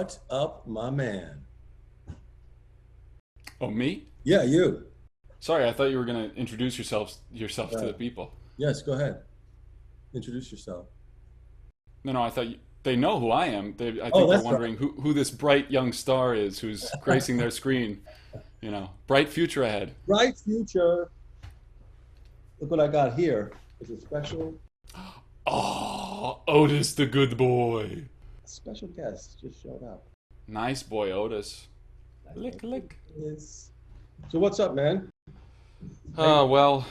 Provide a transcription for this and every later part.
What up, my man? Oh, me? Yeah, you. Sorry, I thought you were going to introduce yourself to Uh, the people. yes, go ahead. Introduce yourself. No, I thought they know who I am. I Oh, think they're that's right. wondering who this bright young star is who's gracing their screen. Bright future ahead. Bright future. Look what I got here. It's a Oh, Otis the good boy. special guest just showed up. Nice boy, Otis. I know Lick, who lick. it is. So what's up, man? How you Oh, doing? well,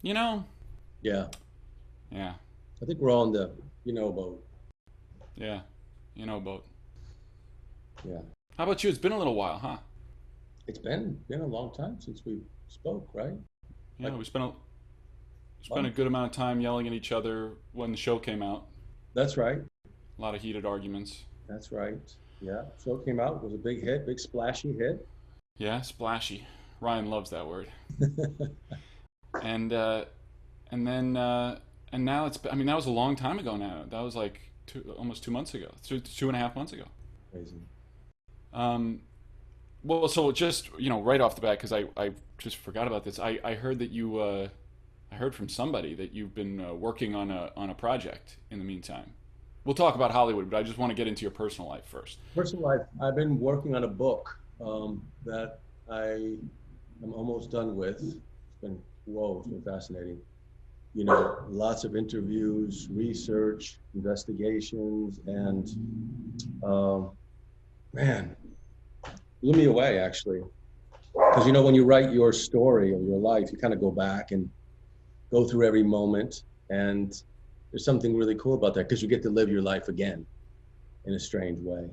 you know, Yeah, yeah, I think we're all in the boat. yeah, boat. Yeah, How about you? It's been a little while, huh? it's been a long time since we spoke, right? Yeah, Like we a spent a month. good amount of time yelling at each other when the show came out. That's right. A lot of heated arguments. That's right. Yeah, show came out. It was a big hit, big splashy hit. Yeah, splashy. Ryan loves that word. And and then and now I mean that was a long time ago now. That was like almost 2 months ago, 2.5 months ago. Crazy. Um, well, so just right off the bat, because I just forgot about this. I heard that I heard from somebody that you've been working on a project in the meantime. We'll talk about Hollywood, but I just want to get into your personal life first. Personal life, I've been working on a book that I am almost done with. It's been fascinating. Lots of interviews, research, investigations, and um, man, blew me away actually. Because when you write your story of your life, you kind of go back and go through every moment, and there's something really cool about that because you get to live your life again in a strange way.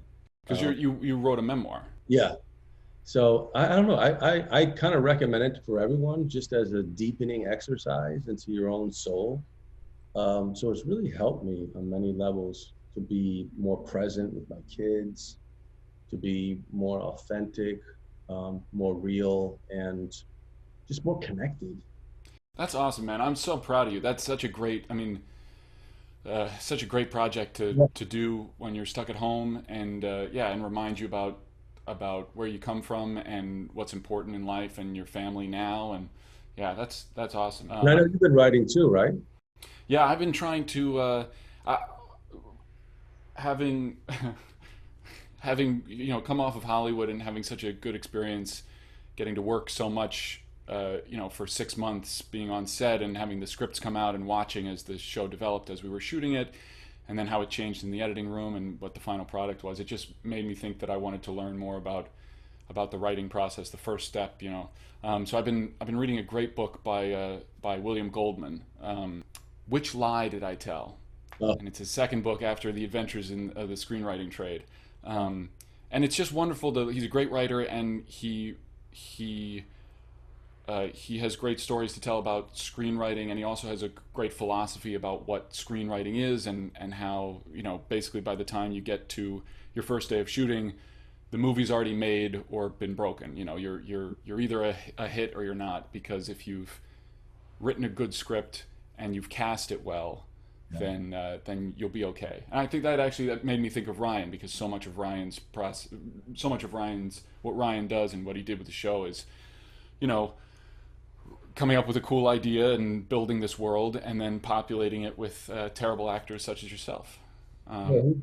Because Um, you wrote a memoir. yeah, so I don't know. I kind of recommend it for everyone just as a deepening exercise into your own soul. So it's really helped me on many levels to be more present with my kids, to be more authentic, more real, and just more connected. That's awesome, man. I'm so proud of you. That's such a great. I mean, such a great project Yeah. to do when you're stuck at home, and yeah, and remind you about where you come from and what's important in life and your family now. And yeah, that's awesome. And I know you've been writing too, right? Yeah, I've been trying to I, having having come off of Hollywood and having such a good experience, getting to work so much. For 6 months being on set and having the scripts come out and watching as the show developed as we were shooting it, and then how it changed in the editing room and what the final product was. It just made me think that I wanted to learn more about the writing process, the first step. So I've been reading a great book by William Goldman. Which Lie Did I Tell? Oh, And it's his second book after The Adventures in the Screenwriting Trade. Um, and it's just wonderful. He's a great writer, and he has great stories to tell about screenwriting, and he also has a great philosophy about what screenwriting is, and how basically by the time you get to your first day of shooting, the movie's already made or been broken. You're either a hit or you're not, because if you've written a good script and you've cast it well, yeah. then you'll be okay. And I think that made me think of Ryan, because so much of Ryan's what Ryan does and what he did with the show is you know coming up with a cool idea and building this world and then populating it with terrible actors such as yourself. Yeah, Um,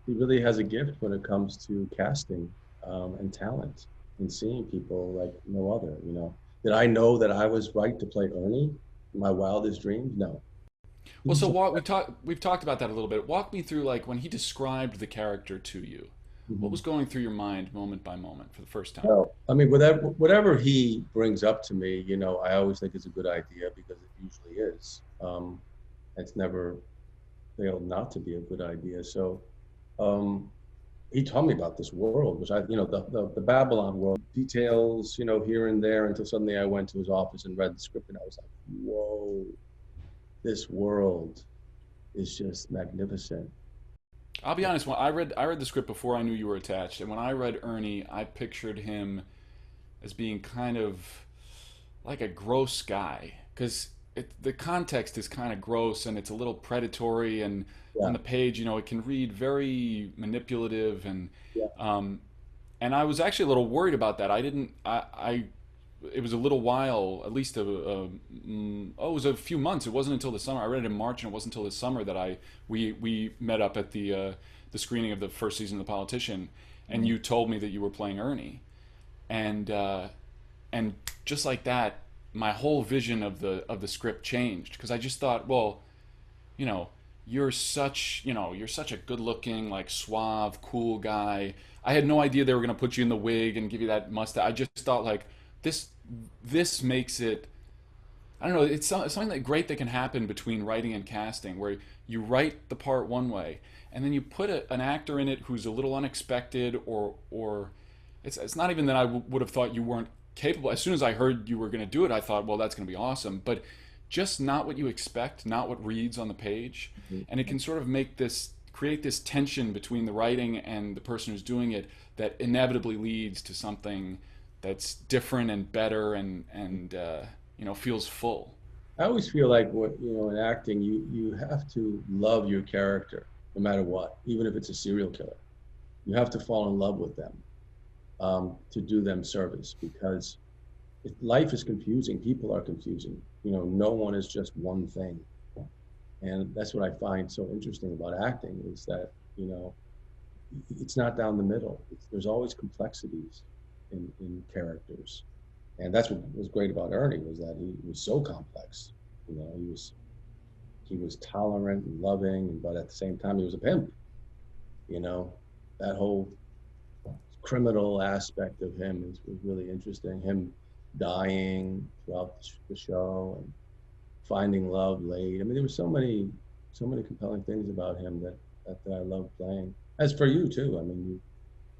he really has a gift when it comes to casting and talent and seeing people like no other. Did I know that I was right to play Ernie? In my wildest dreams? No. He well, so just, we've talked about that a little bit. Walk me through, like, when he described the character to you. What was Mhm. going through your mind moment by moment for the first time? No, I mean, whatever he brings up to me, I always think it's a good idea because it usually is. It's never failed not to be a good idea. So um, he told me about this world, which the Babylon world, details, here and there until suddenly I went to his office and read the script and I was like, whoa, this world is just magnificent. I'll be honest. When I read the script before I knew you were attached, and when I read Ernie, I pictured him as being kind of like a gross guy, because the context is kind of gross and it's a little predatory, and on Yeah, the page, it can read very manipulative, yeah. um, and I was actually a little worried about that. I didn't. I it was a little while, at least it was a few months. It wasn't until the summer. I read it in March, and it wasn't until the summer that we met up at the screening of the first season of The Politician, and Mhm. you told me that you were playing Ernie, and and just like that, my whole vision of the script changed, because I just thought, well, you know, you're such a good-looking, like suave, cool guy. I had no idea they were going to put you in the wig and give you that mustache. I just thought like this this makes it. I don't know. It's something that great that can happen between writing and casting, where you write the part one way, and then you put an actor in it who's a little unexpected, or it's not even that I would have thought you weren't capable. As soon as I heard you were going to do it, I thought, well, that's going to be awesome. But just not what you expect, not what reads on the page, Mhm. and it can sort of create this tension between the writing and the person who's doing it that inevitably leads to something that's different and better, and feels full. I always feel like in acting, you have to love your character no matter what, even if it's a serial killer. You have to fall in love with them to do them service because life is confusing. People are confusing. No one is just one thing. And that's what I find so interesting about acting is that, you know, it's not down the middle. There's always complexities in characters. And that's what was great about Ernie was that he was so complex. He was tolerant and loving, but at the same time he was a pimp. You know, that whole criminal aspect of him was really interesting. Him dying throughout the show and finding love late. I mean, there were so many compelling things about him that I love playing. As for you too, I mean,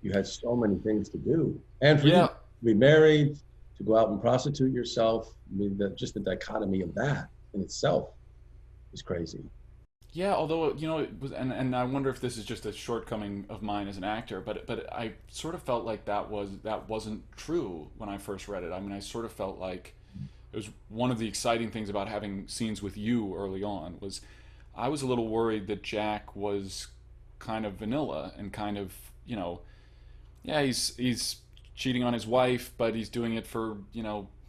you had so many things to do, and for you Yeah, to be married, to go out and prostitute yourself. I mean, just the dichotomy of that in itself is crazy. yeah. Although it was, and I wonder if this is just a shortcoming of mine as an actor, but I sort of felt like that wasn't true when I first read it. I mean, I sort of felt like it was one of the exciting things about having scenes with you early on was I was a little worried that Jack was kind of vanilla and kind of, yeah, he's cheating on his wife, but he's doing it for,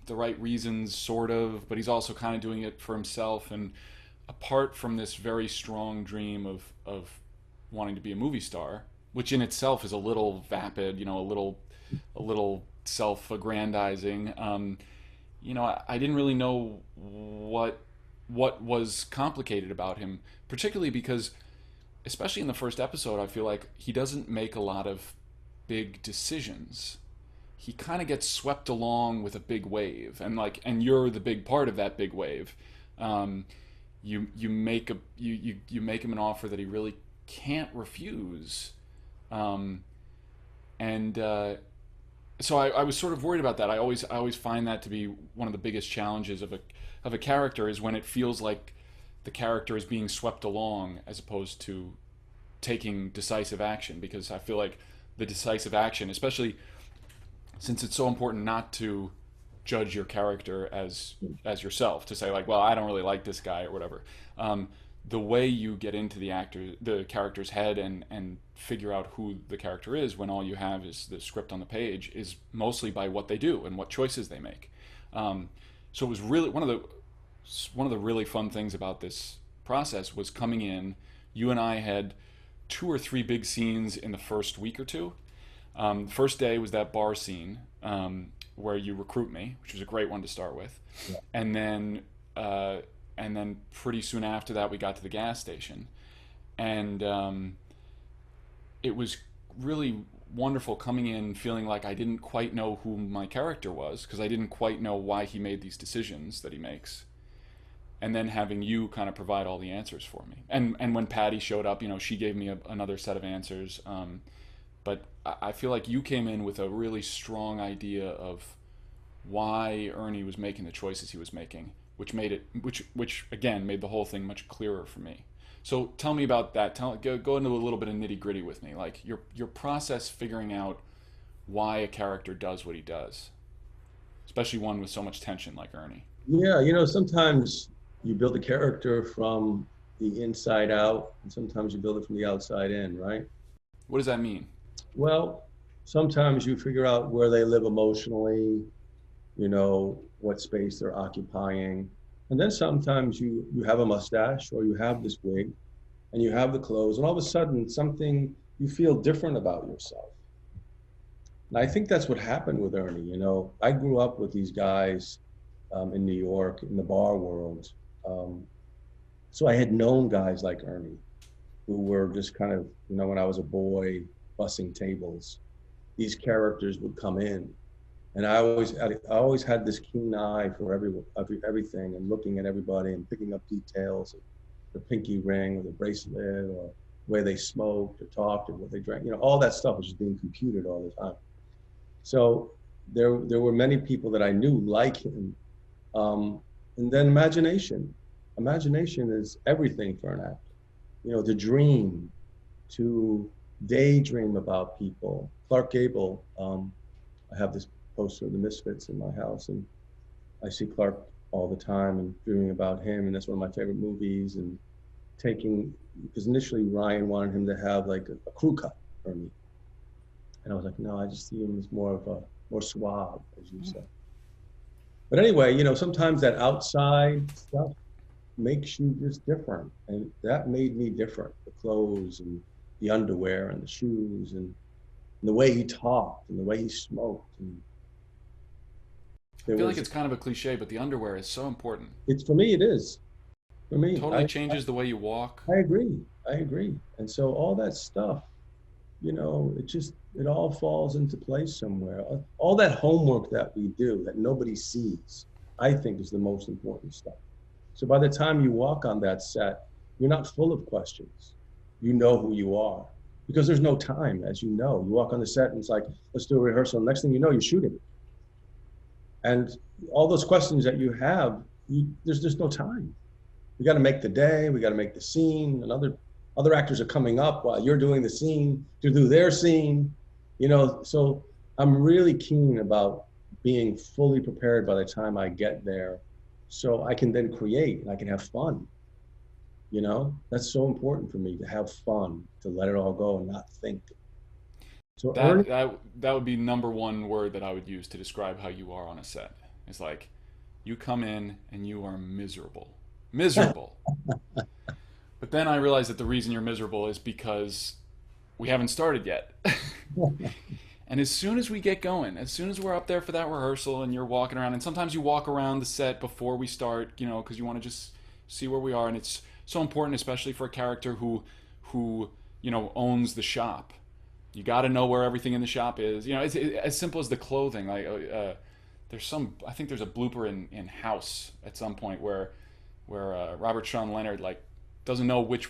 the right reasons, sort of, but he's also kind of doing it for himself. And apart from this very strong dream of wanting to be a movie star, which in itself is a little vapid, a little self-aggrandizing. I didn't really know what was complicated about him, particularly because, especially in the first episode, I feel like he doesn't make a lot of big decisions. He kind of gets swept along with a big wave, and you're the big part of that big wave. Um, you make him an offer that he really can't refuse, um, and so I was sort of worried about that. I always find that to be one of the biggest challenges of a character is when it feels like the character is being swept along as opposed to taking decisive action, because I feel like the decisive action, especially since it's so important not to judge your character as yourself, to say like, well, I don't really like this guy or whatever. Um, the way you get into the character's head, and figure out who the character is when all you have is the script on the page, is mostly by what they do and what choices they make. Um, so it was really one of the really fun things about this process was coming in. You and I had two or three big scenes in the first week or two. First day was that bar scene, where you recruit me, which was a great one to start with, Yeah. and then uh, and then pretty soon after that we got to the gas station, and it was really wonderful coming in feeling like I didn't quite know who my character was, because I didn't quite know why he made these decisions that he makes, and then having you kind of provide all the answers for me. And when Patty showed up, she gave me another set of answers. But I feel like you came in with a really strong idea of why Ernie was making the choices he was making, which again made the whole thing much clearer for me. So tell me about that. Go into a little bit of nitty gritty with me, like your process figuring out why a character does what he does, especially one with so much tension like Ernie. Yeah, sometimes you build a character from the inside out, and sometimes you build it from the outside in, right? What does that mean? Well, sometimes you figure out where they live emotionally, what space they're occupying. And then sometimes you have a mustache or you have this wig and you have the clothes, and all of a sudden something you feel different about yourself. And I think that's what happened with Ernie. I grew up with these guys in New York in the bar world. Um, so I had known guys like Ernie who were just kind of, when I was a boy bussing tables, these characters would come in. And I always had this keen eye for everything and looking at everybody and picking up details, the pinky ring or the bracelet or where they smoked or talked or what they drank. All that stuff was just being computed all the time. So there were many people that I knew like him. Um, and then imagination. Imagination is everything for an actor. To dream, to daydream about people. Clark Gable, I have this poster of the Misfits in my house, and I see Clark all the time and dreaming about him, and that's one of my favorite movies. And because initially Ryan wanted him to have like a crew cut for me, and I was like, no, I just see him as more suave, as you say. But anyway, sometimes that outside stuff makes you just different, and that made me different. The clothes and the underwear and the shoes and the way he talked and the way he smoked, and I there feel like was it's kind of a cliche, but the underwear is so important. it's for me it is for It me. totally changes the way you walk. I agree. I agree. And so all that stuff, it all falls into place somewhere. All that homework that we do that nobody sees, I think is the most important stuff. So by the time you walk on that set, you're not full of questions. You know who you are because there's no time, as you know. You walk on the set and it's like, let's do a rehearsal. Next thing you know, you're shooting. And all those questions that you have, there's just no time. We got to make the day. We got to make the scene. And other actors are coming up while you're doing the scene to do their scene. So I'm really keen about being fully prepared by the time I get there, so I can then create and I can have fun. That's so important for me to have fun, to let it all go and not think. So Ernie, That would be number one word that I would use to describe how you are on a set. It's like you come in and you are miserable. Miserable. But then I realized that the reason you're miserable is because we haven't started yet. And as soon as we get going, as soon as we're up there for that rehearsal and you're walking around, and sometimes you walk around the set before we start, because you want to just see where we are, and it's so important, especially for a character who owns the shop. You got to know where everything in the shop is. It's as simple as the clothing. Like I think there's a blooper in House at some point where Robert Sean Leonard like doesn't know which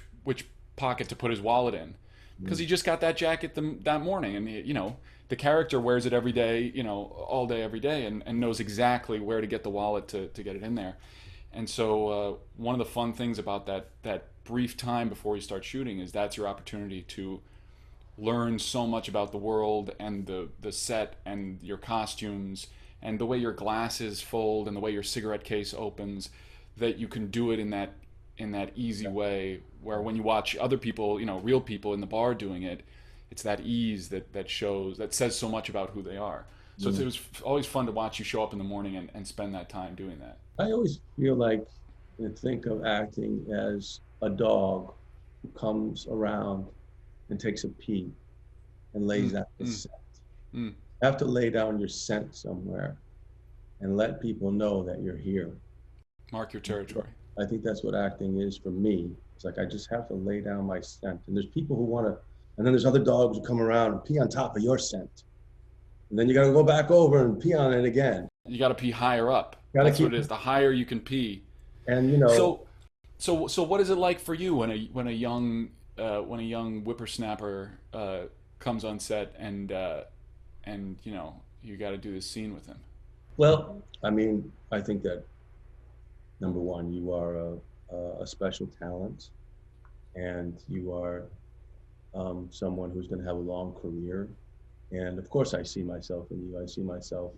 pocket to put his wallet in because he just got that jacket that morning, and the character wears it every day, all day every day, and knows exactly where to get the wallet to get it in there. And so one of the fun things about that brief time before you start shooting is that's your opportunity to learn so much about the world and the set and your costumes and the way your glasses fold and the way your cigarette case opens, that you can do it in that easy way where when you watch other people, real people in the bar doing it, it's that ease that says so much about who they are. So yeah. it was always fun to watch you show up in the morning and spend that time doing that. I always feel like and think of acting as a dog who comes around and takes a pee and lays Mm, down his mm, scent. mm. You have to lay down your scent somewhere and let people know that you're here. Mark your territory. I think that's what acting is for me. It's like I just have to lay down my scent. And there's people who want to, and then there's other dogs who come around and pee on top of your scent. And then you got to go back over and pee on it again. You got to pee higher up. Got to That's what keep, it is. The higher you can pee. and So, so what is it like for you when a young whippersnapper comes on set and you got to do this scene with him? well, I mean, I think that number one, you are a special talent and you are someone who's going to have a long career. And of course, I see myself in you. I see myself,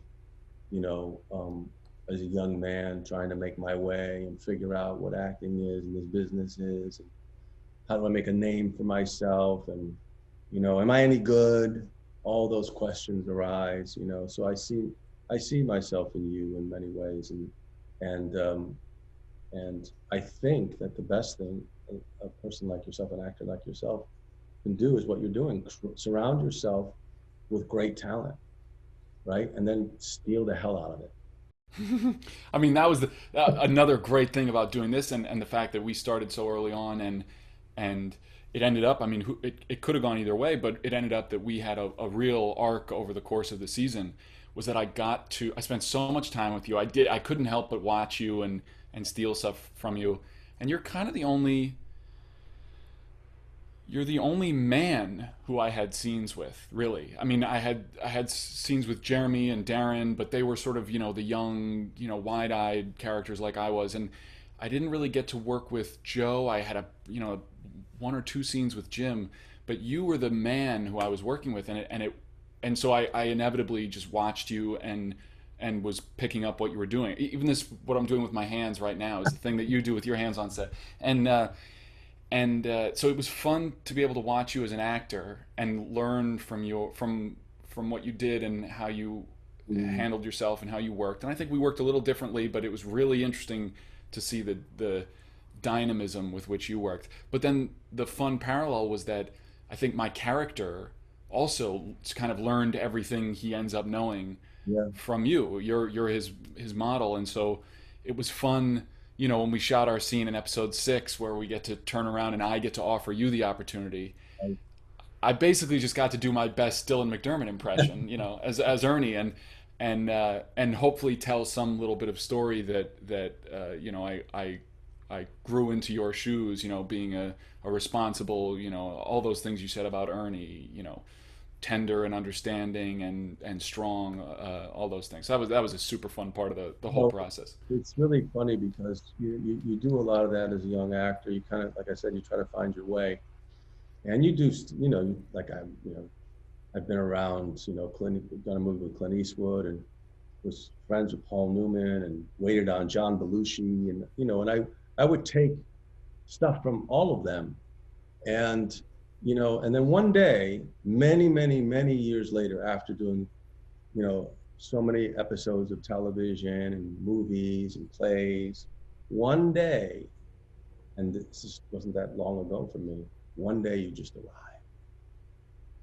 you know, um, as a young man trying to make my way and figure out what acting is and this business is, and how do I make a name for myself, and am I any good? All those questions arise, So I see myself in you in many ways, and and I think that the best thing a person like yourself, an actor like yourself, can do is what you're doing. Surround yourself with great talent, right? And then steal the hell out of it. I mean, that was another great thing about doing this, and the fact that we started so early on, and it ended up. I mean, it could have gone either way, but it ended up that we had a real arc over the course of the season. Was that I spent so much time with you. I couldn't help but watch you and steal stuff from you, and you're the only man who I had scenes with, really. I mean, I had scenes with Jeremy and Darren, but they were sort of, the young, wide-eyed characters like I was, and I didn't really get to work with Joe. I had one or two scenes with Jim, but you were the man who I was working with, and so I inevitably just watched you and was picking up what you were doing. Even what I'm doing with my hands right now is the thing that you do with your hands on set, and so it was fun to be able to watch you as an actor and learn from what you did and how you handled yourself and how you worked. And I think we worked a little differently, but it was really interesting to see the dynamism with which you worked. But then the fun parallel was that I think my character also kind of learned everything he ends up knowing Yeah. from you. You're his model, and so it was fun. When we shot our scene in episode 6, where we get to turn around and I get to offer you the opportunity. Right. I basically just got to do my best Dylan McDermott impression, as Ernie, and hopefully tell some little bit of story that I grew into your shoes, being a responsible, all those things you said about Ernie, tender and understanding and strong, all those things. So that was a super fun part of the whole process. It's really funny because you do a lot of that as a young actor. You kind of, like I said, you try to find your way, and you do, like I've been around, done a movie with Clint Eastwood and was friends with Paul Newman and waited on John Belushi, and I would take stuff from all of them, and and then one day, many, many, many years later, after doing, so many episodes of television and movies and plays, one day, and this just wasn't that long ago for me, one day you just arrive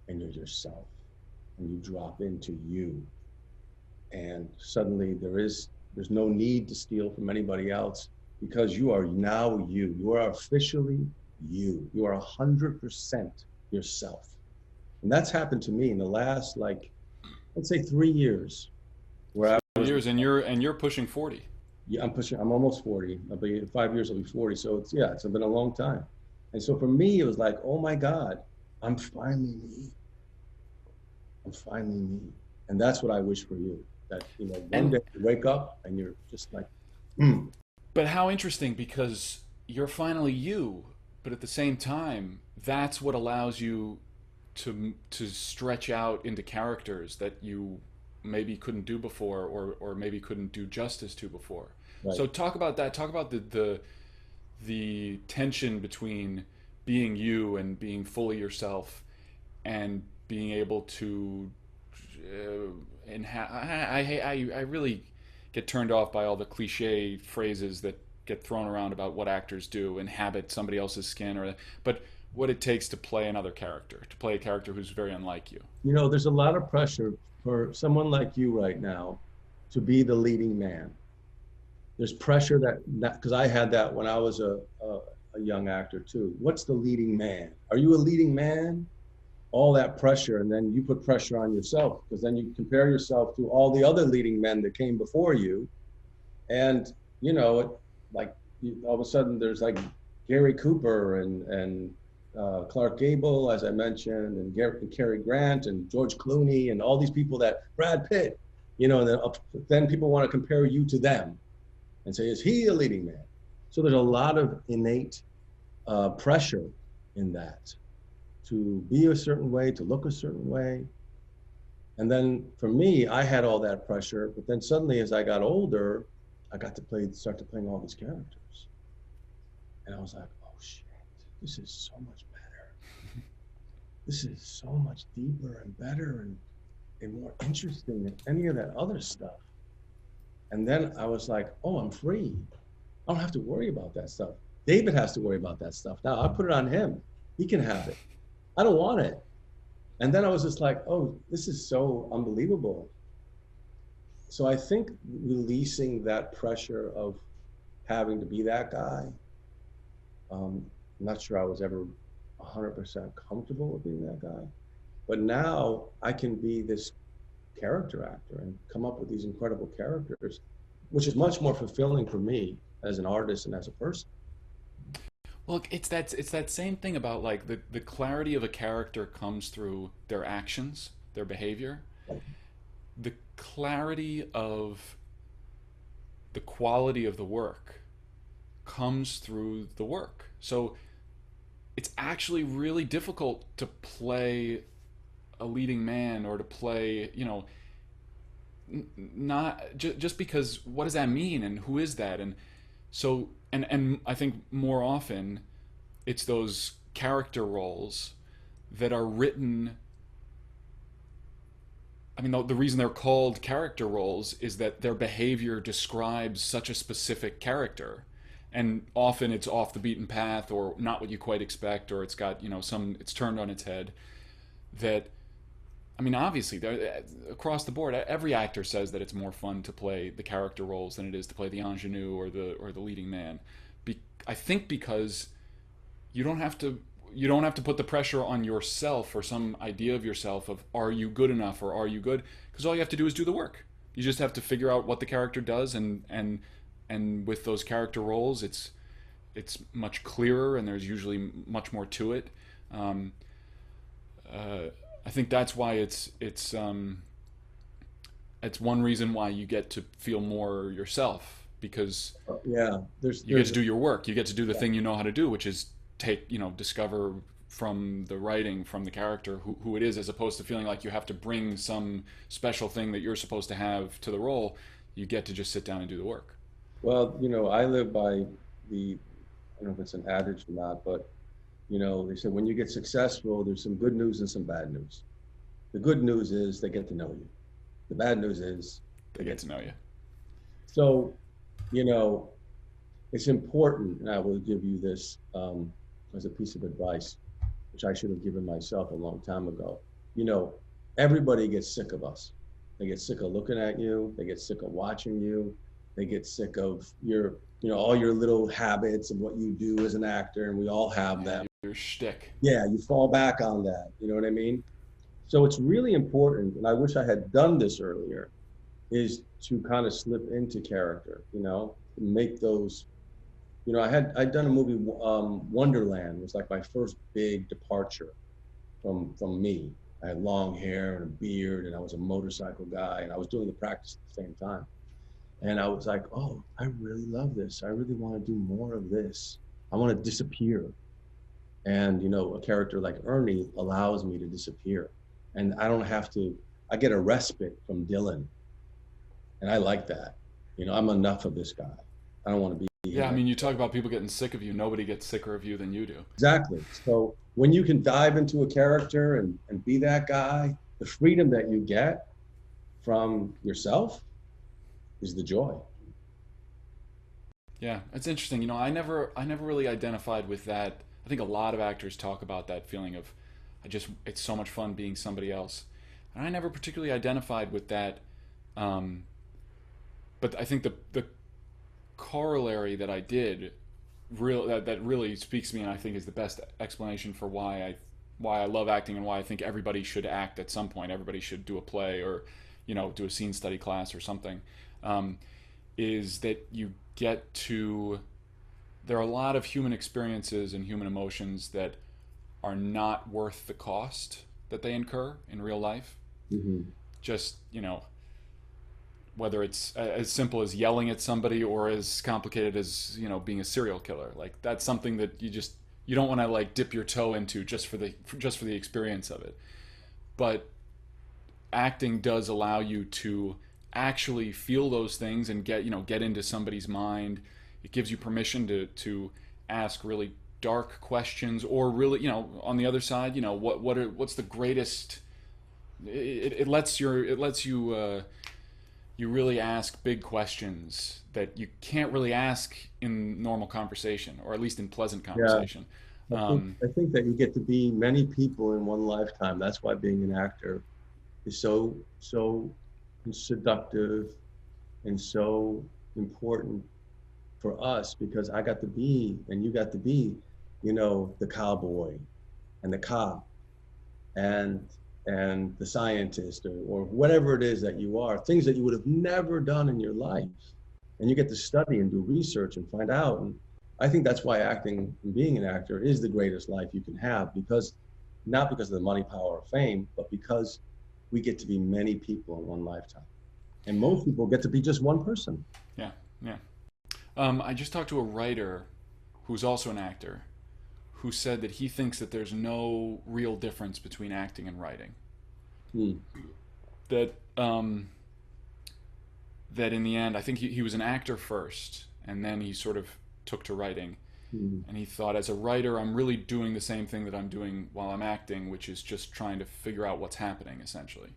and you're yourself and you drop into you. And suddenly there's no need to steal from anybody else because you are now you. You are officially you. You are 100% yourself. And that's happened to me in the last, let's say 3 years. Where years, and you're pushing 40. Yeah, I'm almost 40. I'll be in 5 years, I'll be 40. So it's been a long time. And so for me, it was like, oh my God, I'm finally me. I'm finally me. And that's what I wish for you. That, one day you wake up and you're just like, But how interesting, because you're finally you, but at the same time, that's what allows you to stretch out into characters that you maybe couldn't do before, or maybe couldn't do justice to before. Right. So talk about that. Talk about the tension between being you and being fully yourself, and being able to I really get turned off by all the cliche phrases that get thrown around about what actors do, inhabit somebody else's skin, but what it takes to play another character, to play a character who's very unlike you. There's a lot of pressure for someone like you right now to be the leading man. There's pressure that because I had that when I was a young actor too. What's the leading man? Are you a leading man? All that pressure, and then you put pressure on yourself because then you compare yourself to all the other leading men that came before you, and all of a sudden there's like Gary Cooper and Clark Gable, as I mentioned, and Cary Grant and George Clooney and all these people, that Brad Pitt, and then people want to compare you to them and say, is he a leading man? So there's a lot of innate pressure in that, to be a certain way, to look a certain way. And then for me, I had all that pressure, but then suddenly as I got older, I got to start to playing all these characters. And I was like, oh shit, this is so much better. This is so much deeper and better and more interesting than any of that other stuff. And then I was like, oh, I'm free. I don't have to worry about that stuff. David has to worry about that stuff. Now I put it on him. He can have it. I don't want it. And then I was just like, oh, this is so unbelievable. So I think releasing that pressure of having to be that guy, I'm not sure I was ever 100% comfortable with being that guy. But now I can be this character actor and come up with these incredible characters, which is much more fulfilling for me as an artist and as a person. Well, it's that same thing about like the clarity of a character comes through their actions, their behavior. The clarity of the quality of the work comes through the work. So it's actually really difficult to play a leading man or to play, not just because what does that mean and who is that? And so and I think more often it's those character roles that are written. I mean, the reason they're called character roles is that their behavior describes such a specific character. And often it's off the beaten path or not what you quite expect, or it's got, it's turned on its head. That, I mean, obviously, across the board, every actor says that it's more fun to play the character roles than it is to play the ingenue or the leading man. I think because you don't have to put the pressure on yourself or some idea of yourself of are you good enough or are you good, because all you have to do is do the work. You just have to figure out what the character does, and with those character roles it's much clearer and there's usually much more to it. I think that's why it's one reason why you get to feel more yourself, because Yeah, you get to do your work, you get to do the thing you know how to do, which is discover from the writing, from the character, who it is, as opposed to feeling like you have to bring some special thing that you're supposed to have to the role. You get to just sit down and do the work. well, I live by the, I don't know if it's an adage or not, but they said when you get successful, there's some good news and some bad news. The good news is they get to know you. The bad news is They get to know you. so, you know, it's important, and I will give you this as a piece of advice, which I should have given myself a long time ago. Everybody gets sick of us. They get sick of looking at you. They get sick of watching you. They get sick of all your little habits of what you do as an actor, and we all have them. Your shtick. Yeah, you fall back on that. You know what I mean? So it's really important, and I wish I had done this earlier, is to kind of slip into character, make those, I'd done a movie, Wonderland was like my first big departure from me. I had long hair and a beard, and I was a motorcycle guy, and I was doing the practice at the same time. And I was like, oh, I really love this. I really want to do more of this. I want to disappear. And, a character like Ernie allows me to disappear. And I don't have to, I get a respite from Dylan. And I like that. I'm enough of this guy. I don't want to be. Yeah, I mean, you talk about people getting sick of you. Nobody gets sicker of you than you do. Exactly. So when you can dive into a character and be that guy, the freedom that you get from yourself is the joy. Yeah, it's interesting. I never really identified with that. I think a lot of actors talk about that feeling of, it's so much fun being somebody else. And I never particularly identified with that. But I think the corollary that I did, that really speaks to me, and I think is the best explanation for why I love acting and why I think everybody should act at some point. Everybody should do a play or, do a scene study class or something. Is that you get to, there are a lot of human experiences and human emotions that are not worth the cost that they incur in real life. Mm-hmm. Just, whether it's as simple as yelling at somebody or as complicated as, being a serial killer. Like that's something that you don't want to like dip your toe into just for the experience of it. But acting does allow you to actually feel those things and get into somebody's mind. It gives you permission to ask really dark questions, or really, on the other side, what's the greatest. It lets you you really ask big questions that you can't really ask in normal conversation, or at least in pleasant Yeah. conversation. I I think that you get to be many people in one lifetime. That's why being an actor is so seductive and so important for us, because I got to be and you got to be, the cowboy and the cop and the scientist, or whatever it is that you are, things that you would have never done in your life. And you get to study and do research and find out. And I think that's why acting and being an actor is the greatest life you can have, because not because of the money, power, or fame, but because we get to be many people in one lifetime. And most people get to be just one person. Yeah, yeah. I just talked to a writer who's also an actor who said that he thinks that there's no real difference between acting and writing. Hmm. That that in the end, I think he was an actor first, and then he sort of took to writing. Hmm. And he thought, as a writer, I'm really doing the same thing that I'm doing while I'm acting, which is just trying to figure out what's happening, essentially.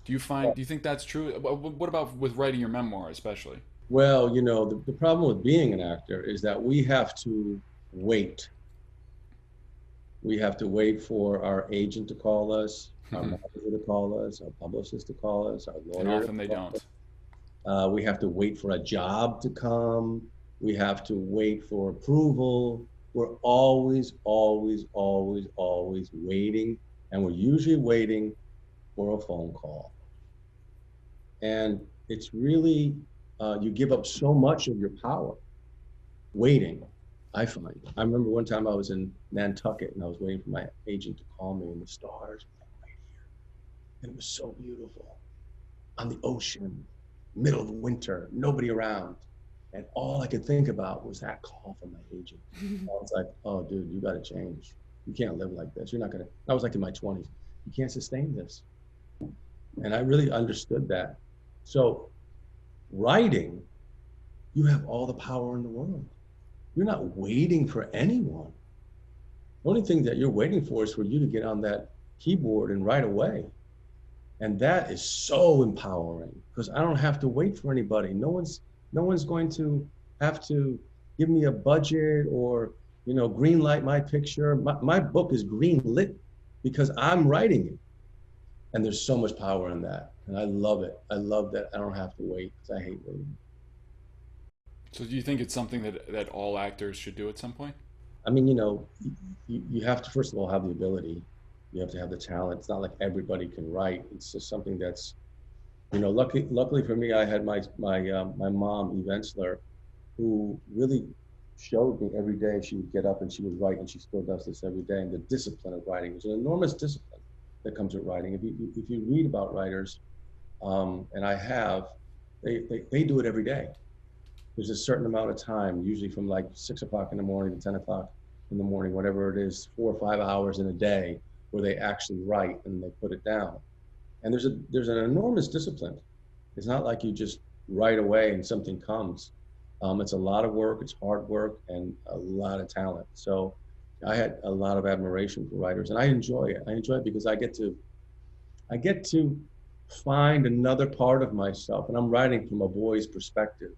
Do you think that's true? What about with writing your memoir, especially? Well, the problem with being an actor is that we have to wait. We have to wait for our agent to call us, our And manager to call us, our publicist to call us, our lawyer to often they call us. don't. We have to wait for a job to come. We have to wait for approval. We're always, always, always, always waiting. And we're usually waiting for a phone call. And it's really, you give up so much of your power waiting, I find. I remember one time I was in Nantucket and I was waiting for my agent to call me, and the stars were like right here. And it was so beautiful on the ocean, middle of winter, nobody around. And all I could think about was that call from my agent. I was like, oh, dude, you got to change. You can't live like this. You're not going to, I was like in my 20s. You can't sustain this. And I really understood that. So, writing, you have all the power in the world. You're not waiting for anyone. The only thing that you're waiting for is for you to get on that keyboard and write away. And that is so empowering, because I don't have to wait for anybody. No one's going to have to give me a budget, or green light my picture. My book is green lit because I'm writing it. And there's so much power in that. And I love it. I love that I don't have to wait, because I hate waiting. So do you think it's something that all actors should do at some point? I mean, you have to, first of all, have the ability. You have to have the talent. It's not like everybody can write. It's just something that's, luckily for me, I had my mom, Eve Ensler, who really showed me every day. She would get up and she would write, and she still does this every day. And the discipline of writing is an enormous discipline that comes with writing. If you read about writers, and I have, they do it every day. There's a certain amount of time, usually from like 6 o'clock in the morning to 10 o'clock in the morning, whatever it is, 4 or 5 hours in a day, where they actually write and they put it down. And there's an enormous discipline. It's not like you just write away and something comes. It's a lot of work, it's hard work, and a lot of talent. So I had a lot of admiration for writers, and I enjoy it. I enjoy it because I get to find another part of myself, and I'm writing from a boy's perspective.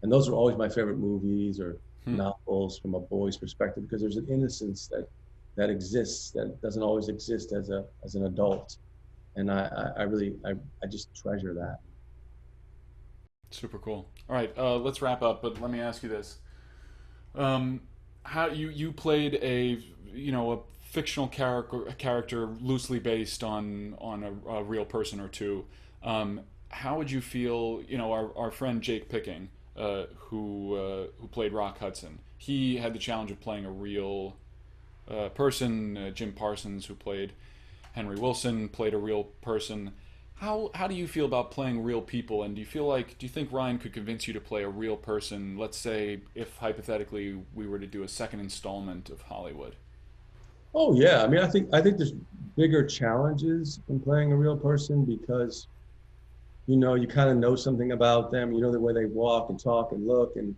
And those are always my favorite movies or Hmm. novels, from a boy's perspective, because there's an innocence that exists that doesn't always exist as an adult. And I really I just treasure that. Super cool. All right, let's wrap up. But let me ask you this: um, how you played a fictional character loosely based on a real person or two. How would you feel? Our friend Jake Picking, who played Rock Hudson. He had the challenge of playing a real person. Jim Parsons, who played Henry Wilson, played a real person. How do you feel about playing real people? And do you think Ryan could convince you to play a real person? Let's say, if hypothetically we were to do a second installment of Hollywood. Oh yeah, I mean, I think there's bigger challenges in playing a real person, because you kind of know something about them. You know the way they walk and talk and look, and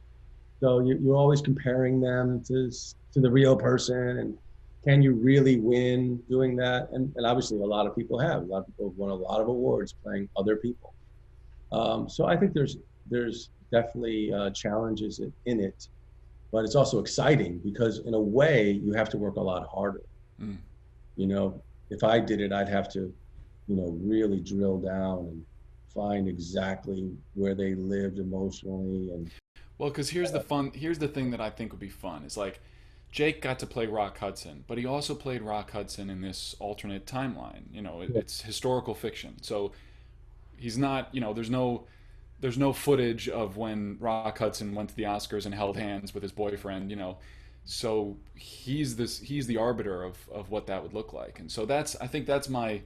so you're always comparing them to the real person. And can you really win doing that? And obviously, a lot of people have. A lot of people have won a lot of awards playing other people. So I think there's definitely challenges in it, but it's also exciting because in a way you have to work a lot harder. Mm. You know, if I did it, I'd have to, really drill down and find exactly where they lived emotionally. And Well, because here's the fun. Here's the thing that I think would be fun is like Jake got to play Rock Hudson, but he also played Rock Hudson in this alternate timeline. It's historical fiction, so he's not. There's no footage of when Rock Hudson went to the Oscars and held hands with his boyfriend. So he's the arbiter of what that would look like, and so I think that's my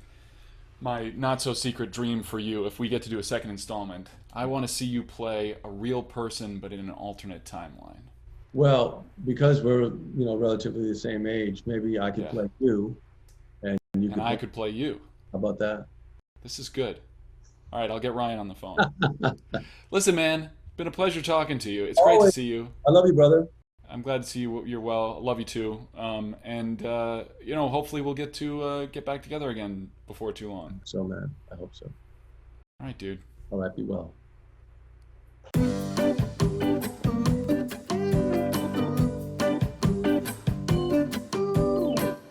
not so secret dream for you. If we get to do a second installment, I want to see you play a real person but in an alternate timeline. well, because we're, relatively the same age, maybe I could Yeah, play you and you and could I play. could play you. How about that? This is good. All right, I'll get Ryan on the phone. Listen, man, been a pleasure talking to you. It's great to Always. see you. I love you, brother. I'm glad to see you're well. I love you too. And hopefully we'll get back together again before too long. So, man, I hope so. All right, dude. All right, be well.